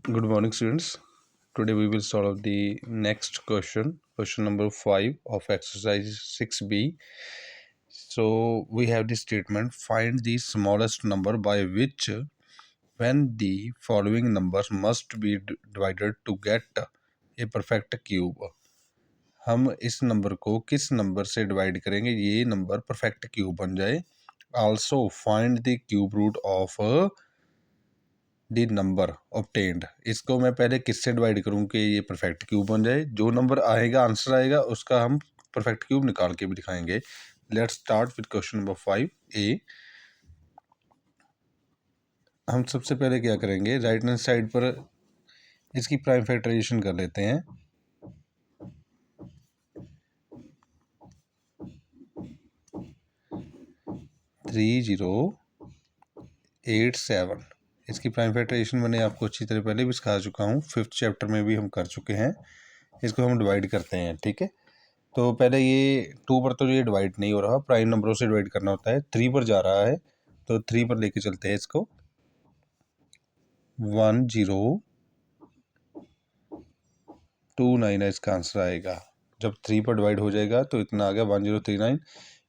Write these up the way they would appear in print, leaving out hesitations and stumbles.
Good morning, students. Today we will solve the next question number 5 of exercise 6b. So we have the statement: find the smallest number by which when the following numbers must be divided to get a perfect cube. हम इस number को किस number से divide करेंगे ये number perfect cube बन जाए. Also find the cube root of the number obtained. इसको मैं पहले किससे डिवाइड करूँ कि ये परफेक्ट क्यूब बन जाए. जो नंबर आएगा, आंसर आएगा, उसका हम परफेक्ट क्यूब निकाल के भी दिखाएंगे. Let's start with question number 5a. हम सबसे पहले क्या करेंगे, राइट हैंड साइड पर इसकी प्राइम फैक्टराइजेशन कर लेते हैं. 3087 इसकी प्राइम फैक्टराइजेशन मैंने आपको अच्छी तरह पहले भी सिखा चुका हूँ. 5th चैप्टर में भी हम कर चुके हैं. इसको हम डिवाइड करते हैं. ठीक है, तो पहले ये 2 पर तो ये डिवाइड नहीं हो रहा, प्राइम नंबरों से डिवाइड करना होता है. 3 पर जा रहा है तो 3 पर लेके चलते हैं इसको. 1029 इसका आंसर आएगा. जब 3 पर डिवाइड हो जाएगा तो इतना आ गया 1039.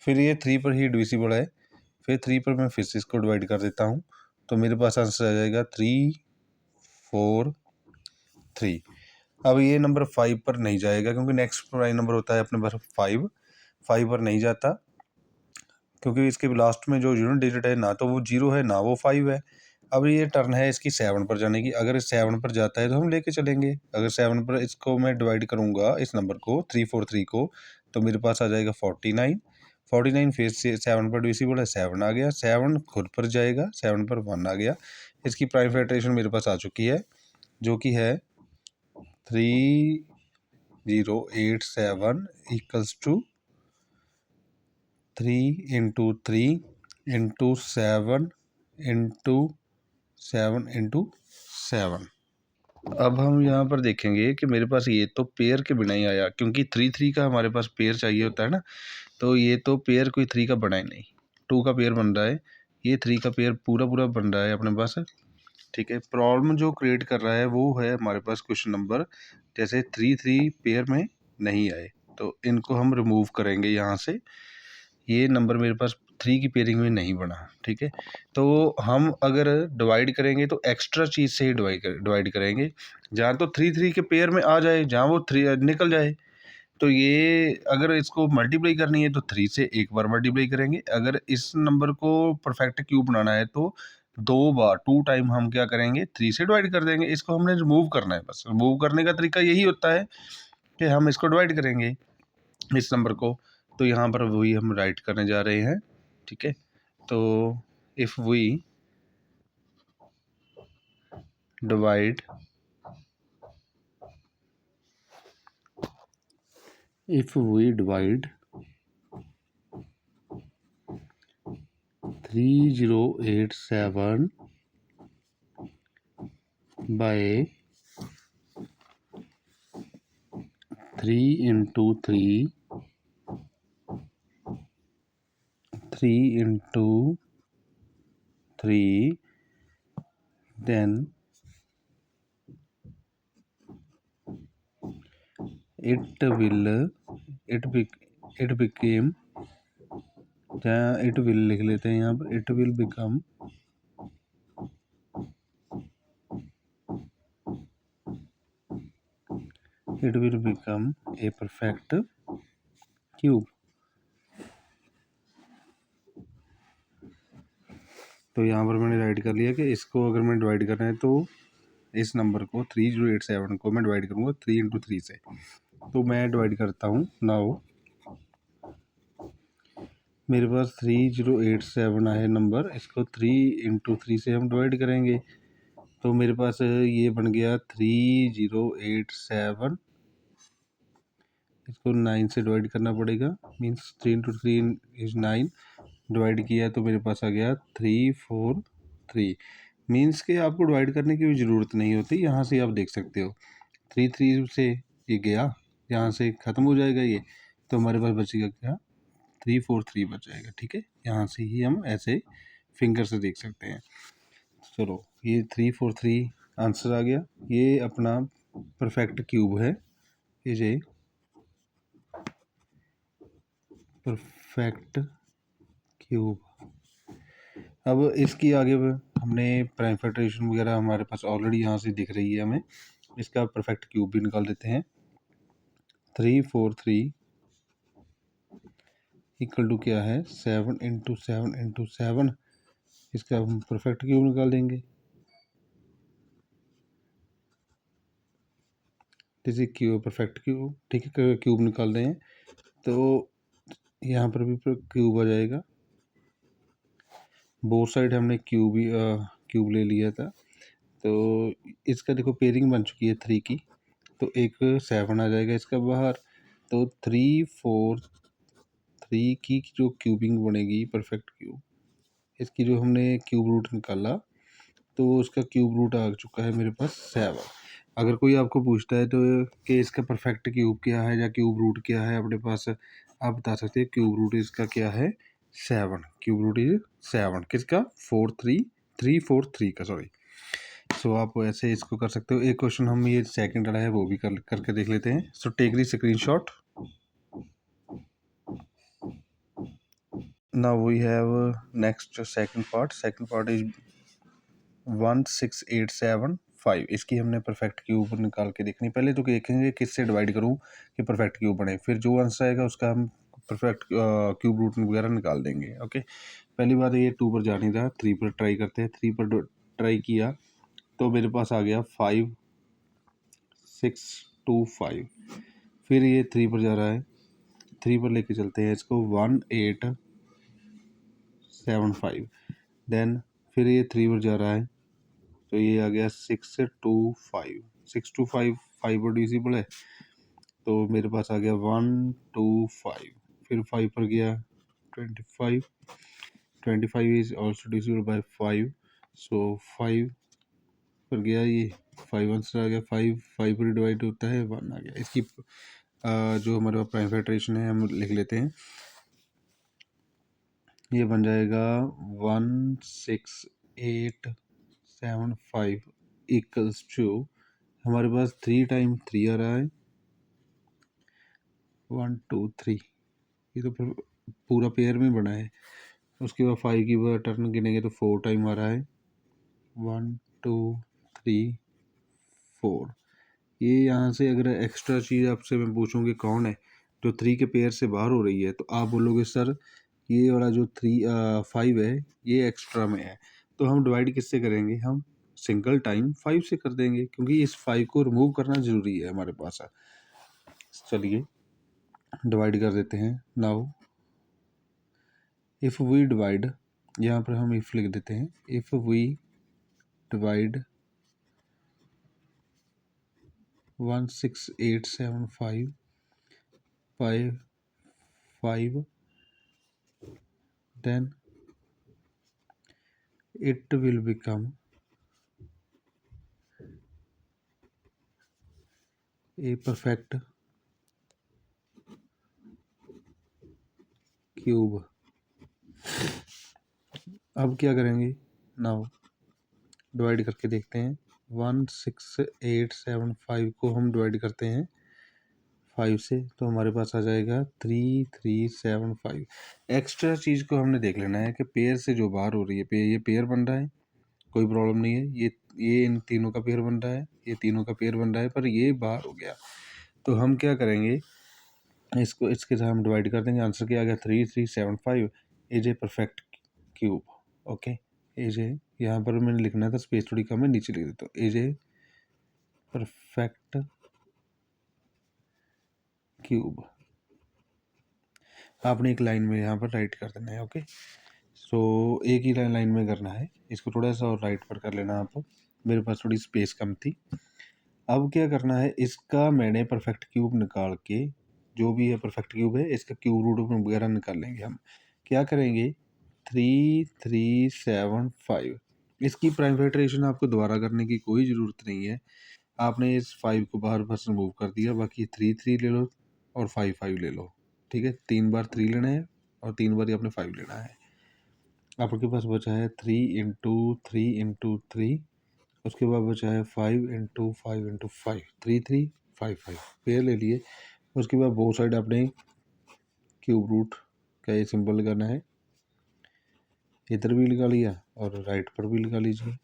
फिर ये 3 पर ही डिविजिबल है. फिर 3 पर मैं फिर से इसको डिवाइड कर देता हूँ तो मेरे पास आंसर आ जाएगा 343. अब ये नंबर 5 पर नहीं जाएगा क्योंकि नेक्स्ट प्राइम नंबर होता है अपने पास 5 पर नहीं जाता क्योंकि इसके लास्ट में जो यूनिट डिजिट है ना तो वो 0 है ना वो 5 है. अब ये टर्न है इसकी 7 पर जाने की. अगर 7 पर जाता है तो हम लेके चलेंगे. अगर 7 पर इसको मैं डिवाइड करूँगा, इस नंबर को 343 को, तो मेरे पास आ जाएगा 49 फिर से 7 पर डिविजिबल है, 7 आ गया. 7 खुद पर जाएगा, 7 पर 1 आ गया. इसकी प्राइम फैक्टराइजेशन मेरे पास आ चुकी है जो कि है 3087 equals to 3 into 3 into 7 into 7 into 7. अब हम यहाँ पर देखेंगे कि मेरे पास ये तो पेयर के बिना ही आया क्योंकि 3 का हमारे पास पेयर चाहिए होता है ना. तो ये तो पेयर कोई 3 का बना ही नहीं. 2 का पेयर बन रहा है, ये 3 का पेयर पूरा बन रहा है अपने पास. ठीक है, प्रॉब्लम जो क्रिएट कर रहा है वो है हमारे पास क्वेश्चन नंबर जैसे 3 पेयर में नहीं आए तो इनको हम रिमूव करेंगे यहाँ से. ये नंबर मेरे पास 3 की पेयरिंग में नहीं बना. ठीक है, तो हम अगर डिवाइड करेंगे तो एक्स्ट्रा चीज़ से ही डिवाइड करेंगे. जहाँ तो 3 के पेयर में आ जाए, जहाँ वो 3 निकल जाए. तो ये अगर इसको मल्टीप्लाई करनी है तो 3 से एक बार मल्टीप्लाई करेंगे. अगर इस नंबर को परफेक्ट क्यूब बनाना है तो 2 टाइम हम क्या करेंगे, 3 से डिवाइड कर देंगे. इसको हमने रिमूव करना है. बस रिमूव करने का तरीका यही होता है कि हम इसको डिवाइड करेंगे इस नंबर को. तो यहाँ पर वही हम राइट करने जा रहे हैं. ठीक है, तो if we divide 3087 by 3 into 3 into 3, then it became, it will लिख लेते हैं यहाँ पर, it will become a perfect cube. तो यहाँ पर मैंने राइट कर लिया कि इसको अगर मैं डिवाइड करना है तो इस नंबर को 3087 को मैं डिवाइड करूँगा 3 इंटू 3 से. तो मैं डिवाइड करता हूँ. नाउ मेरे पास 3087 है नंबर, इसको 3 इंटू 3 से हम डिवाइड करेंगे. तो मेरे पास ये बन गया 3087. इसको 9 से डिवाइड करना पड़ेगा, मीन्स 3 इंटू 3 इज 9. डिवाइड किया तो मेरे पास आ गया 343. मीन्स कि आपको डिवाइड करने की भी ज़रूरत नहीं होती. यहाँ से आप देख सकते हो 3 से ये गया, यहाँ से ख़त्म हो जाएगा ये. तो हमारे पास बचेगा क्या, 343 बच जाएगा. ठीक है, यहाँ से ही हम ऐसे फिंगर से देख सकते हैं. चलो, ये 343 आंसर आ गया। ये अपना परफेक्ट क्यूब है, ये परफेक्ट क्यूब। अब इसकी आगे हमने प्राइम फैक्टराइजेशन वगैरह हमारे पास ऑलरेडी यहाँ से दिख रही है हमें। इसका परफेक्ट क्यूब भी निकाल देते हैं। 343 इक्वल टू क्या है 7 इंटू 7 इंटू 7। इसका हम परफेक्ट क्यूब निकाल देंगे। जैसे क्यूब परफेक्ट क्यूब, ठीक है, क्यूब निकाल रहे हैं तो यहाँ पर भी क्यूब आ जाएगा। बोथ साइड हमने क्यूब ले लिया था। तो इसका देखो पेयरिंग बन चुकी है 3 की, तो एक 7 आ जाएगा इसका बाहर। तो 3 की जो क्यूबिंग बनेगी परफेक्ट क्यूब, इसकी जो हमने क्यूब रूट निकाला तो उसका क्यूब रूट आ चुका है मेरे पास 7। अगर कोई आपको पूछता है तो कि इसका परफेक्ट क्यूब क्या है या क्यूब रूट क्या है अपने पास, आप बता सकते हैं क्यूब रूट इसका क्या है 7। क्यूब रूट इज 7 किसका 343 का, सॉरी। सो आप ऐसे इसको कर सकते हो। एक क्वेश्चन हम ये सेकंड वाला है वो भी करके देख लेते हैं। So take the screenshot. Now we have next second part is 16875। इसकी हमने परफेक्ट क्यूब निकाल के देखनी। पहले तो देखेंगे किससे डिवाइड करूं कि परफेक्ट क्यूब बने, फिर जो आंसर आएगा उसका हम परफेक्ट क्यूब रूट वगैरह निकाल देंगे। ओके, पहली बात ये 2 पर जा नहीं रहा, 3 पर ट्राई करते हैं। 3 पर ट्राई किया तो मेरे पास आ गया 5625। फिर ये 3 पर जा रहा है, 3 पर लेके चलते हैं इसको 1875। देन फिर ये 3 पर जा रहा है तो ये आ गया 625। 625 5 पर डिविजिबल है तो मेरे पास आ गया 125। फिर 5 पर गया 25। 25 इज ऑल्सो डिविजिबल बाय 5, सो 5 पर गया ये 5 आंसर आ गया। 5 पर डिवाइड होता है 1 आ गया। इसकी जो हमारे पास प्राइम फैक्टराइजेशन है हम लिख लेते हैं। ये बन जाएगा 16875 इक्वल्स टू, हमारे पास 3 टाइम 3 आ रहा है 1 2 3। ये तो पूरा पेयर में बना है। उसके बाद 5 की टर्न गिनेंगे तो 4 टाइम आ रहा है 1 2 3 4। ये यहाँ से अगर एक्स्ट्रा चीज़ आपसे मैं पूछूँ कि कौन है जो 3 के पेयर से बाहर हो रही है तो आप बोलोगे सर ये वाला जो 5 है ये एक्स्ट्रा में है। तो हम डिवाइड किससे करेंगे, हम सिंगल टाइम 5 से कर देंगे क्योंकि इस 5 को रिमूव करना ज़रूरी है हमारे पास। चलिए डिवाइड कर देते हैं। नाउ इफ़ वी डिवाइड, यहाँ पर हम इफ़ लिख देते हैं। If we divide 16875 by 5, then it will become a perfect cube. अब क्या करेंगे, नाउ डिवाइड करके देखते हैं। 16875 को हम डिवाइड करते हैं 5 से तो हमारे पास आ जाएगा 3375। एक्स्ट्रा चीज़ को हमने देख लेना है कि पेयर से जो बाहर हो रही है, ये पेयर बन रहा है, कोई प्रॉब्लम नहीं है। ये इन तीनों का पेयर बन रहा है, ये तीनों का पेयर बन रहा है, पर ये बाहर हो गया तो हम क्या करेंगे, इसको इसके साथ हम डिवाइड कर देंगे। आंसर क्या आ गया 3375 is a perfect cube. Okay, is a, यहाँ पर मैंने लिखना था स्पेस थोड़ी कम है, नीचे लिख देता हूँ इज ए परफेक्ट क्यूब। आपने एक लाइन में यहाँ पर राइट कर देना है। ओके, सो एक ही लाइन में करना है, इसको थोड़ा सा और राइट पर कर लेना आप, मेरे पास थोड़ी स्पेस कम थी। अब क्या करना है, इसका मैंने परफेक्ट क्यूब निकाल के, जो भी है परफेक्ट क्यूब है इसका क्यूब रूट वगैरह निकाल लेंगे हम। क्या करेंगे 3375, इसकी प्राइम फैक्टराइजेशन आपको दोबारा करने की कोई ज़रूरत नहीं है। आपने इस 5 को बाहर बस रिमूव कर दिया, बाकी 3 ले लो और 5 ले लो। ठीक है, 3 बार 3 लेना है और 3 बार ही आपने 5 लेना है। आपके पास बचा है 3 इंटू 3 इंटू 3 उसके बाद बचा है 5 × 3 3 5 5 पेयर ले लिए। उसके बाद बोथ साइड आपने क्यूब रूट का ये सिंबल लगाना है, इधर भी लगा लिया और राइट पर भी लगा लीजिए।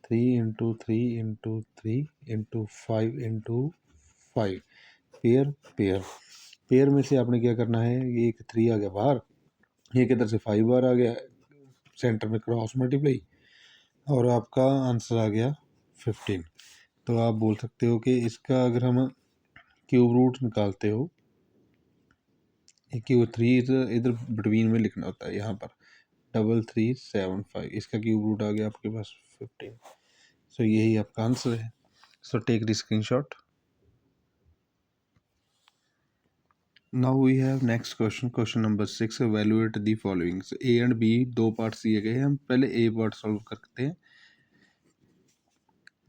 3 × 3 × 3 × 5 × 5 पेयर पेयर पेयर में से आपने क्या करना है, ये एक 3 आ गया बाहर, एक इधर से 5 बार आ गया, सेंटर में क्रॉस मल्टीप्लाई और आपका आंसर आ गया 15। तो आप बोल सकते हो कि इसका अगर हम क्यूब रूट निकालते हो, क्यूब 3 इधर बिटवीन में लिखना होता है, यहाँ पर 3375, इसका क्यूब रूट आ गया आपके पास 15। सो यही आपका आंसर है। So take the screenshot. Now we have next question, question number 6, evaluate the following. A and B दो पार्ट्स दिए गए हैं, हम पहले ए पार्ट सॉल्व करते हैं।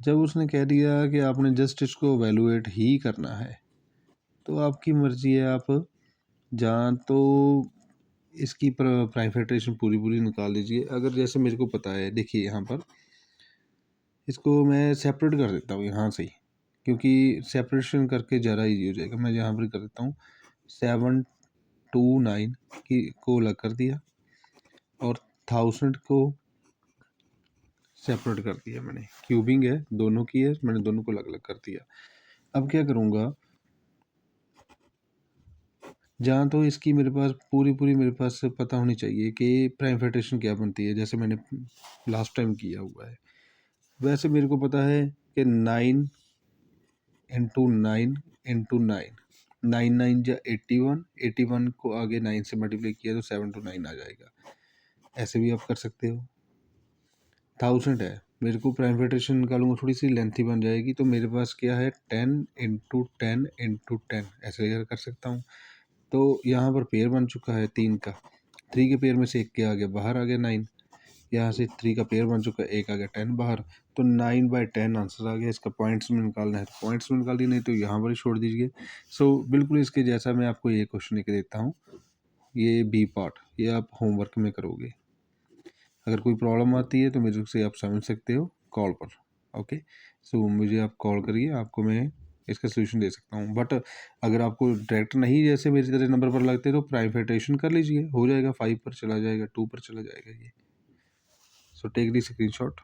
जब उसने कह दिया कि आपने जस्ट इसको एवेलुएट ही करना है, तो आपकी मर्जी है, आप जहाँ तो इसकी प्राइफेटेशन पूरी पूरी निकाल लीजिए। अगर जैसे मेरे को पता है, देखिए यहाँ पर इसको मैं सेपरेट कर देता हूँ यहाँ से ही, क्योंकि सेपरेशन करके ज़्यादा ईजी हो जाएगा। मैं यहाँ पर कर देता हूँ 729 को अलग कर दिया और 1000 को सेपरेट कर दिया। मैंने क्यूबिंग है, दोनों की है, मैंने दोनों को अलग अलग कर दिया। अब क्या करूँगा, जहाँ तो इसकी मेरे पास पूरी मेरे पास पता होनी चाहिए कि प्राइफेटेशन क्या बनती है, जैसे मैंने लास्ट टाइम किया हुआ है। वैसे मेरे को पता है कि 9 × 9 × 9, 9 9 जा 81, 81 को आगे 9 से मल्टीप्लाई किया तो 7 to 9 आ जाएगा। ऐसे भी आप कर सकते हो। 1000 है, मेरे को प्राइफेटेशन निकालूंगा, थोड़ी सी लेंथी बन जाएगी, तो मेरे पास क्या है 10 × 10 × 10 ऐसे कर सकता हूँ। तो यहाँ पर पेयर बन चुका है 3 का, 3 के पेयर में से एक के आ गया बाहर, आ गया 9। यहाँ से 3 का पेयर बन चुका है, एक आ गया 10 बाहर, तो 9/10 आंसर आ गया। इसका पॉइंट्स में निकालना है तो पॉइंट्स में निकाल दी, नहीं तो यहाँ पर ही छोड़ दीजिए। सो बिल्कुल इसके जैसा मैं आपको ये क्वेश्चन लिख देता हूँ, ये बी पार्ट, ये आप होमवर्क में करोगे। अगर कोई प्रॉब्लम आती है तो मेरे से आप समझ सकते हो कॉल पर। ओके, सो मुझे आप कॉल करिए, आपको मैं इसका सोल्यूशन दे सकता हूँ। बट अगर आपको डायरेक्ट नहीं जैसे मेरी तरह नंबर पर लगते तो प्राइफेटेशन कर लीजिए, हो जाएगा, 5 पर चला जाएगा, 2 पर चला जाएगा ये। So take the screenshot.